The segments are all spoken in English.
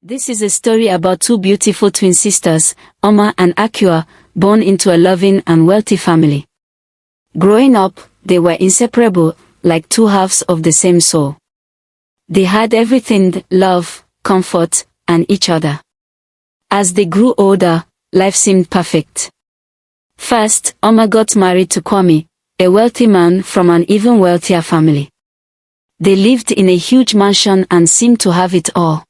This is a story about two beautiful twin sisters, Oma and Akua, born into a loving and wealthy family. Growing up, they were inseparable, like two halves of the same soul. They had everything: love, comfort, and each other. As they grew older, life seemed perfect. First, Oma got married to Kwame, a wealthy man from an even wealthier family. They lived in a huge mansion and seemed to have it all.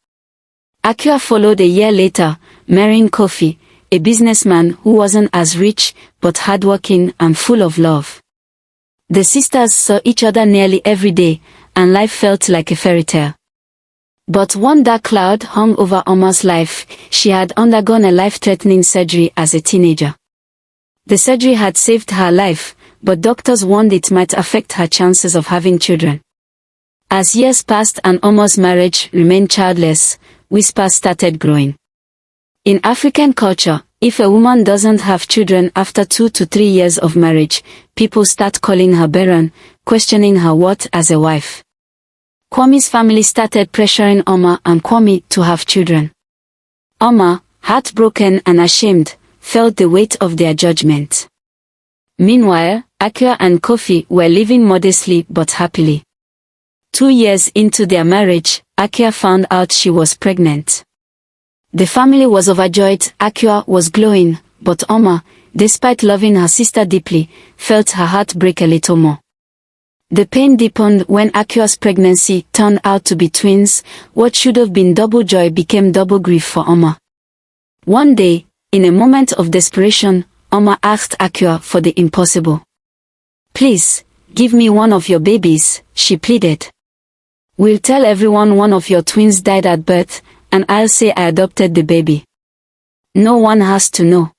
Akua followed a year later, marrying Kofi, a businessman who wasn't as rich, but hardworking and full of love. The sisters saw each other nearly every day, and life felt like a fairy tale. But one dark cloud hung over Oma's life. She had undergone a life-threatening surgery as a teenager. The surgery had saved her life, but doctors warned it might affect her chances of having children. As years passed and Oma's marriage remained childless, whispers started growing. In African culture, if a woman doesn't have children after 2 to 3 years of marriage, people start calling her barren, questioning her worth as a wife. Kwame's family started pressuring Oma and Kwame to have children. Oma, heartbroken and ashamed, felt the weight of their judgment. Meanwhile, Akua and Kofi were living modestly but happily. 2 years into their marriage, Akua found out she was pregnant. The family was overjoyed. Akua was glowing, but Oma, despite loving her sister deeply, felt her heart break a little more. The pain deepened when Akua's pregnancy turned out to be twins. What should have been double joy became double grief for Oma. One day, in a moment of desperation, Oma asked Akua for the impossible. "Please, give me one of your babies," she pleaded. "We'll tell everyone one of your twins died at birth, and I'll say I adopted the baby. No one has to know.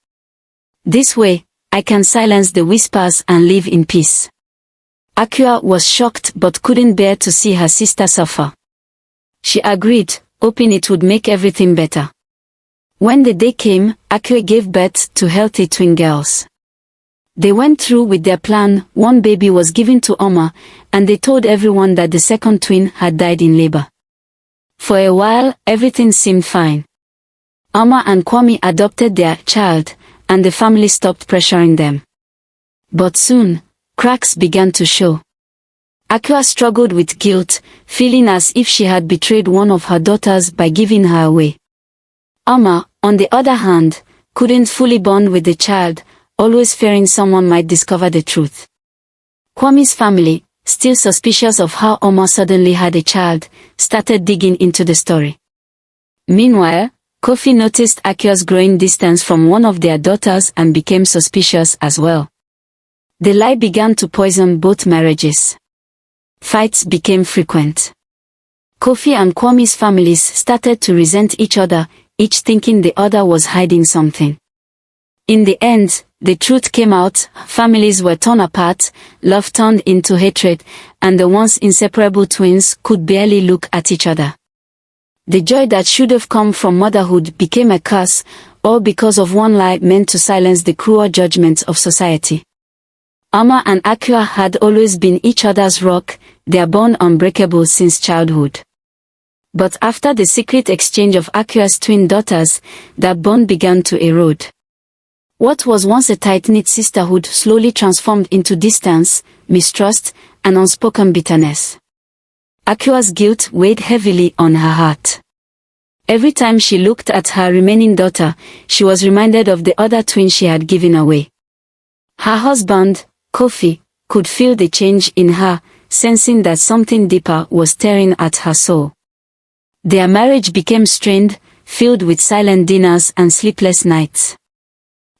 This way, I can silence the whispers and live in peace." Akua was shocked but couldn't bear to see her sister suffer. She agreed, hoping it would make everything better. When the day came, Akua gave birth to healthy twin girls. They went through with their plan. One baby was given to Oma, and they told everyone that the second twin had died in labor. For a while, everything seemed fine. Oma and Kwame adopted their child, and the family stopped pressuring them. But soon, cracks began to show. Akua struggled with guilt, feeling as if she had betrayed one of her daughters by giving her away. Oma, on the other hand, couldn't fully bond with the child, always fearing someone might discover the truth. Kwame's family, still suspicious of how Oma suddenly had a child, started digging into the story. Meanwhile, Kofi noticed Akua's growing distance from one of their daughters and became suspicious as well. The lie began to poison both marriages. Fights became frequent. Kofi and Kwame's families started to resent each other, each thinking the other was hiding something. In the end, the truth came out. Families were torn apart, love turned into hatred, and the once inseparable twins could barely look at each other. The joy that should have come from motherhood became a curse, all because of one lie meant to silence the cruel judgments of society. Oma and Akua had always been each other's rock, their bond unbreakable since childhood. But after the secret exchange of Akua's twin daughters, that bond began to erode. What was once a tight-knit sisterhood slowly transformed into distance, mistrust, and unspoken bitterness. Akua's guilt weighed heavily on her heart. Every time she looked at her remaining daughter, she was reminded of the other twin she had given away. Her husband, Kofi, could feel the change in her, sensing that something deeper was tearing at her soul. Their marriage became strained, filled with silent dinners and sleepless nights.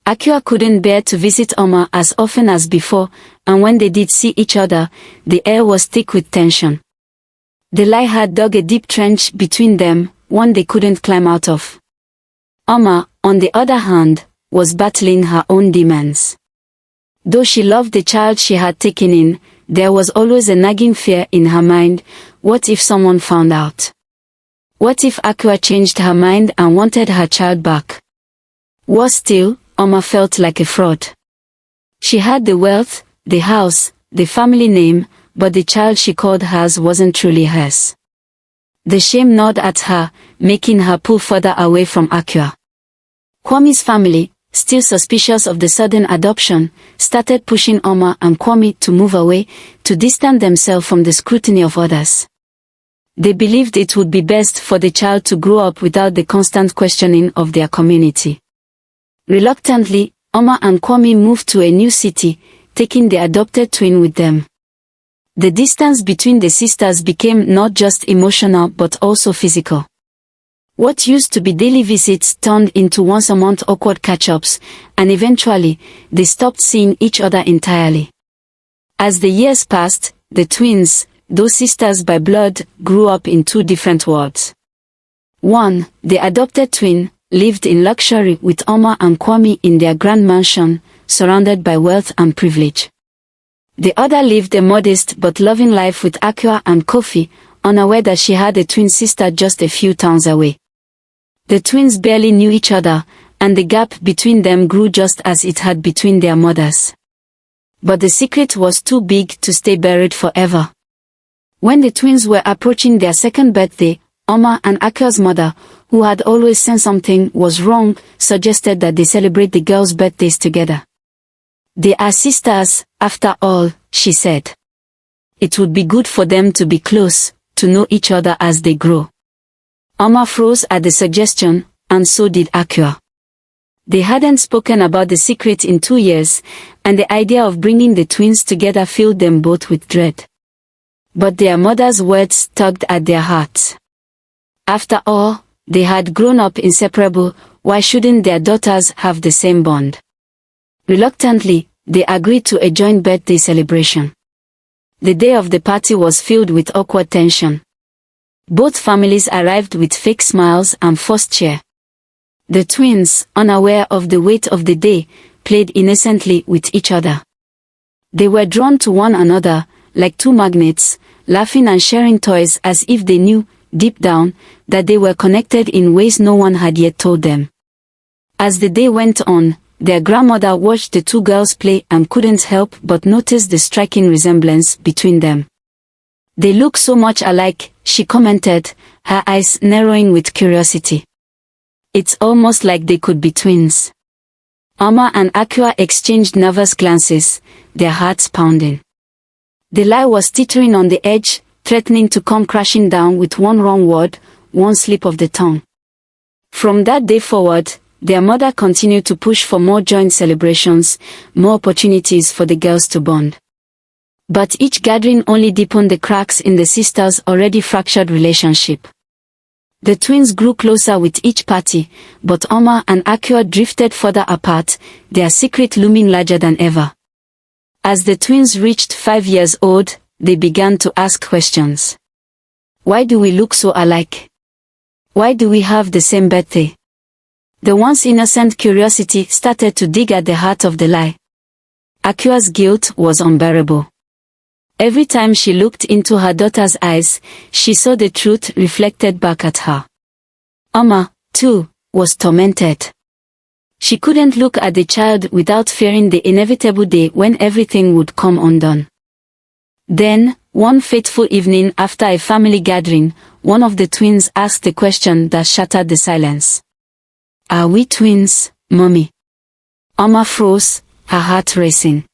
Akua couldn't bear to visit Oma as often as before, and when they did see each other, the air was thick with tension. The lie had dug a deep trench between them, one they couldn't climb out of. Oma, on the other hand, was battling her own demons. Though she loved the child she had taken in, there was always a nagging fear in her mind. What if someone found out? What if Akua changed her mind and wanted her child back? Worse still, Oma felt like a fraud. She had the wealth, the house, the family name, but the child she called hers wasn't truly hers. The shame gnawed at her, making her pull further away from Akua. Kwame's family, still suspicious of the sudden adoption, started pushing Oma and Kwame to move away, to distance themselves from the scrutiny of others. They believed it would be best for the child to grow up without the constant questioning of their community. Reluctantly, Oma and Kwame moved to a new city, taking the adopted twin with them. The distance between the sisters became not just emotional but also physical. What used to be daily visits turned into once-a-month awkward catch-ups, and eventually, they stopped seeing each other entirely. As the years passed, the twins, though sisters by blood, grew up in two different worlds. One, the adopted twin, lived in luxury with Oma and Kwame in their grand mansion, surrounded by wealth and privilege. The other lived a modest but loving life with Akua and Kofi, unaware that she had a twin sister just a few towns away. The twins barely knew each other, and the gap between them grew just as it had between their mothers. But the secret was too big to stay buried forever. When the twins were approaching their second birthday, Oma and Akua's mother, who had always sensed something was wrong, suggested that they celebrate the girls' birthdays together. They are sisters, after all, she said. It would be good for them to be close, to know each other as they grow. Oma froze at the suggestion, and so did Akua. They hadn't spoken about the secret in 2 years, and the idea of bringing the twins together filled them both with dread. But their mother's words tugged at their hearts. After all, they had grown up inseparable, why shouldn't their daughters have the same bond? Reluctantly, they agreed to a joint birthday celebration. The day of the party was filled with awkward tension. Both families arrived with fake smiles and forced cheer. The twins, unaware of the weight of the day, played innocently with each other. They were drawn to one another, like two magnets, laughing and sharing toys as if they knew, deep down, that they were connected in ways no one had yet told them. As the day went on, their grandmother watched the two girls play and couldn't help but notice the striking resemblance between them. They look so much alike, she commented, her eyes narrowing with curiosity. It's almost like they could be twins. Oma and Akua exchanged nervous glances, their hearts pounding. The lie was teetering on the edge, threatening to come crashing down with one wrong word, one slip of the tongue. From that day forward, their mother continued to push for more joint celebrations, more opportunities for the girls to bond. But each gathering only deepened the cracks in the sisters' already fractured relationship. The twins grew closer with each party, but Oma and Akua drifted further apart, their secret looming larger than ever. As the twins reached 5 years old, they began to ask questions. Why do we look so alike? Why do we have the same birthday? The once innocent curiosity started to dig at the heart of the lie. Akua's guilt was unbearable. Every time she looked into her daughter's eyes, she saw the truth reflected back at her. Oma, too, was tormented. She couldn't look at the child without fearing the inevitable day when everything would come undone. Then, one fateful evening after a family gathering, one of the twins asked the question that shattered the silence. Are we twins, Mommy? Oma froze, her heart racing.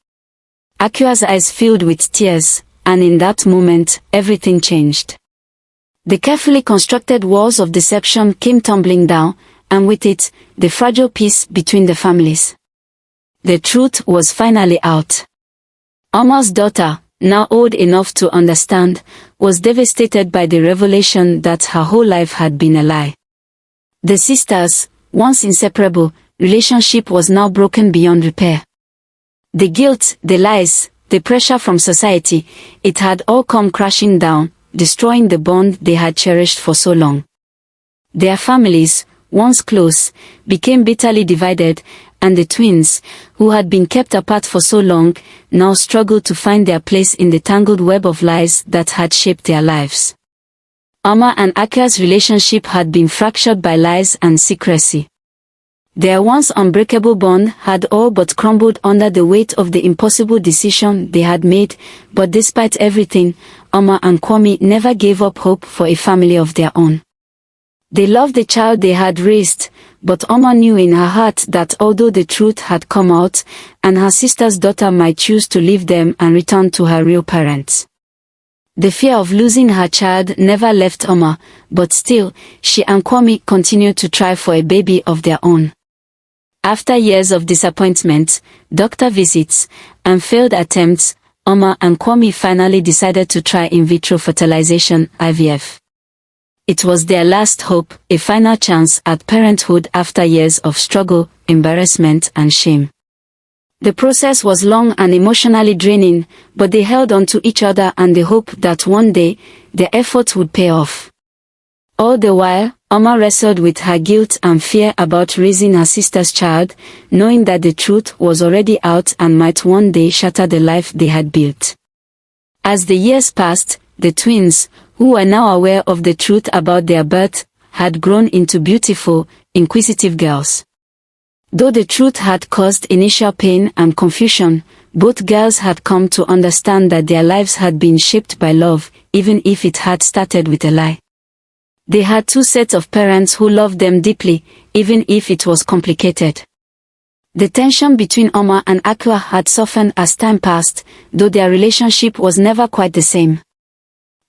Akua's eyes filled with tears, and in that moment, everything changed. The carefully constructed walls of deception came tumbling down, and with it, the fragile peace between the families. The truth was finally out. Oma's daughter, now old enough to understand, was devastated by the revelation that her whole life had been a lie. The sisters, once inseparable, relationship was now broken beyond repair. The guilt, the lies, the pressure from society, it had all come crashing down, destroying the bond they had cherished for so long. Their families, once close, became bitterly divided, and the twins, who had been kept apart for so long, now struggled to find their place in the tangled web of lies that had shaped their lives. Oma and Akua's relationship had been fractured by lies and secrecy. Their once unbreakable bond had all but crumbled under the weight of the impossible decision they had made, but despite everything, Oma and Kwame never gave up hope for a family of their own. They loved the child they had raised, but Oma knew in her heart that although the truth had come out, and her sister's daughter might choose to leave them and return to her real parents, the fear of losing her child never left Oma, but still, she and Kwame continued to try for a baby of their own. After years of disappointment, doctor visits, and failed attempts, Oma and Kwame finally decided to try in vitro fertilization, IVF. It was their last hope, a final chance at parenthood after years of struggle, embarrassment, and shame. The process was long and emotionally draining, but they held on to each other and the hope that one day, their efforts would pay off. All the while, Oma wrestled with her guilt and fear about raising her sister's child, knowing that the truth was already out and might one day shatter the life they had built. As the years passed, the twins, who were now aware of the truth about their birth, had grown into beautiful, inquisitive girls. Though the truth had caused initial pain and confusion, both girls had come to understand that their lives had been shaped by love, even if it had started with a lie. They had two sets of parents who loved them deeply, even if it was complicated. The tension between Oma and Akua had softened as time passed, though their relationship was never quite the same.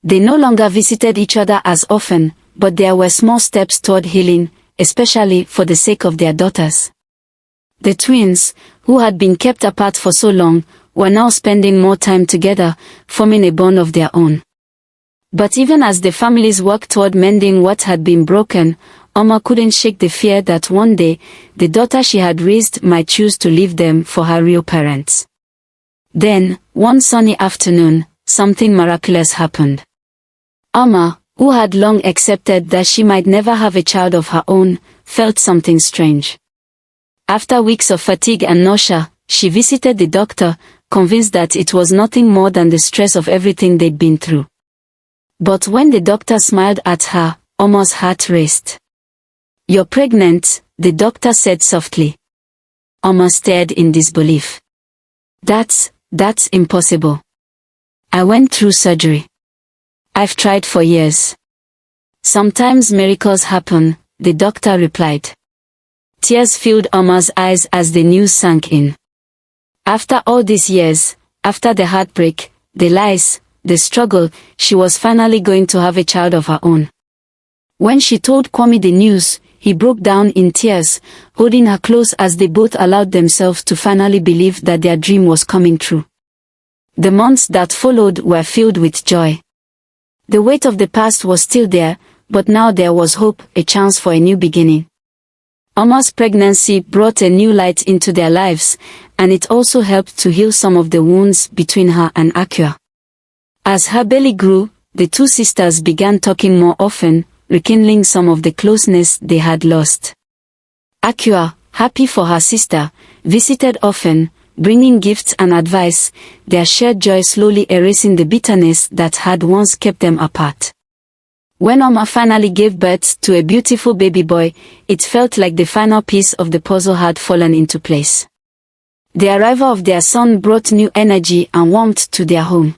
They no longer visited each other as often, but there were small steps toward healing, especially for the sake of their daughters. The twins, who had been kept apart for so long, were now spending more time together, forming a bond of their own. But even as the families worked toward mending what had been broken, Oma couldn't shake the fear that one day, the daughter she had raised might choose to leave them for her real parents. Then, one sunny afternoon, something miraculous happened. Oma, who had long accepted that she might never have a child of her own, felt something strange. After weeks of fatigue and nausea, she visited the doctor, convinced that it was nothing more than the stress of everything they'd been through. But when the doctor smiled at her, Oma's heart raced. "You're pregnant," the doctor said softly. Oma stared in disbelief. That's impossible. I went through surgery. I've tried for years." "Sometimes miracles happen," the doctor replied. Tears filled Oma's eyes as the news sank in. After all these years, after the heartbreak, the lies, the struggle, she was finally going to have a child of her own. When she told Kwame the news, he broke down in tears, holding her close as they both allowed themselves to finally believe that their dream was coming true. The months that followed were filled with joy. The weight of the past was still there, but now there was hope, a chance for a new beginning. Oma's pregnancy brought a new light into their lives, and it also helped to heal some of the wounds between her and Akua. As her belly grew, the two sisters began talking more often, rekindling some of the closeness they had lost. Akua, happy for her sister, visited often, bringing gifts and advice, their shared joy slowly erasing the bitterness that had once kept them apart. When Oma finally gave birth to a beautiful baby boy, it felt like the final piece of the puzzle had fallen into place. The arrival of their son brought new energy and warmth to their home.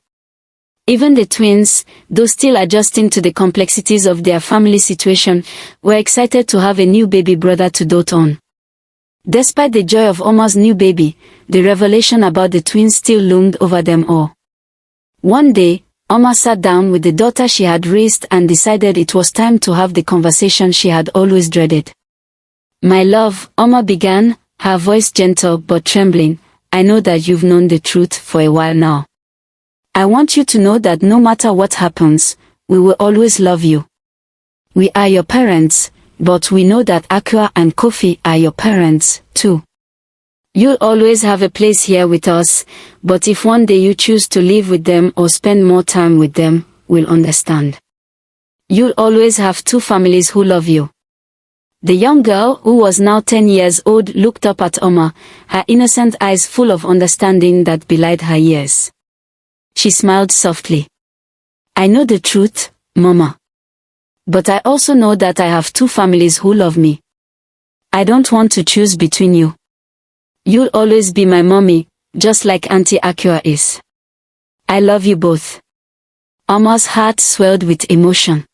Even the twins, though still adjusting to the complexities of their family situation, were excited to have a new baby brother to dote on. Despite the joy of Oma's new baby, the revelation about the twins still loomed over them all. One day, Oma sat down with the daughter she had raised and decided it was time to have the conversation she had always dreaded. "My love," Oma began, her voice gentle but trembling, "I know that you've known the truth for a while now. I want you to know that no matter what happens, we will always love you. We are your parents, but we know that Akua and Kofi are your parents, too. You'll always have a place here with us, but if one day you choose to live with them or spend more time with them, we'll understand. You'll always have two families who love you." The young girl, who was now 10 years old, looked up at Oma, her innocent eyes full of understanding that belied her years. She smiled softly. "I know the truth, Mama. But I also know that I have two families who love me. I don't want to choose between you. You'll always be my mommy, just like Auntie Akua is. I love you both. Oma's heart swelled with emotion.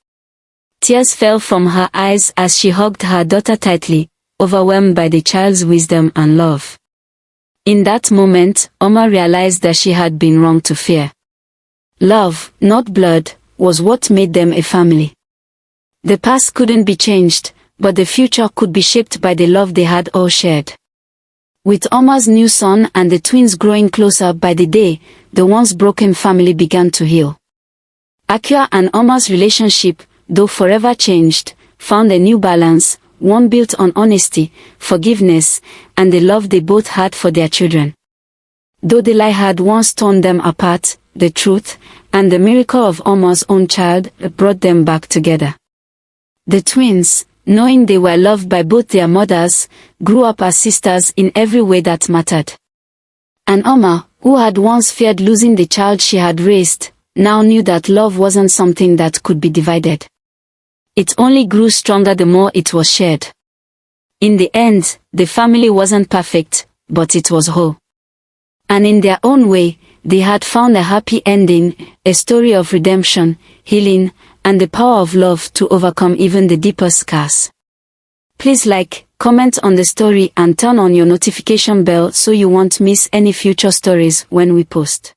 Tears fell from her eyes as she hugged her daughter tightly, overwhelmed by the child's wisdom and love. In that moment, Oma realized that she had been wrong to fear. Love, not blood, was what made them a family. The past couldn't be changed, but the future could be shaped by the love they had all shared. With Oma's new son and the twins growing closer by the day, the once broken family began to heal. Akua and Oma's relationship, though forever changed, found a new balance, one built on honesty, forgiveness, and the love they both had for their children. Though the lie had once torn them apart, the truth, and the miracle of Oma's own child, brought them back together. The twins, knowing they were loved by both their mothers, grew up as sisters in every way that mattered. And Oma, who had once feared losing the child she had raised, now knew that love wasn't something that could be divided. It only grew stronger the more it was shared. In the end, the family wasn't perfect, but it was whole. And in their own way, they had found a happy ending, a story of redemption, healing, and the power of love to overcome even the deepest scars. Please like, comment on the story and turn on your notification bell so you won't miss any future stories when we post.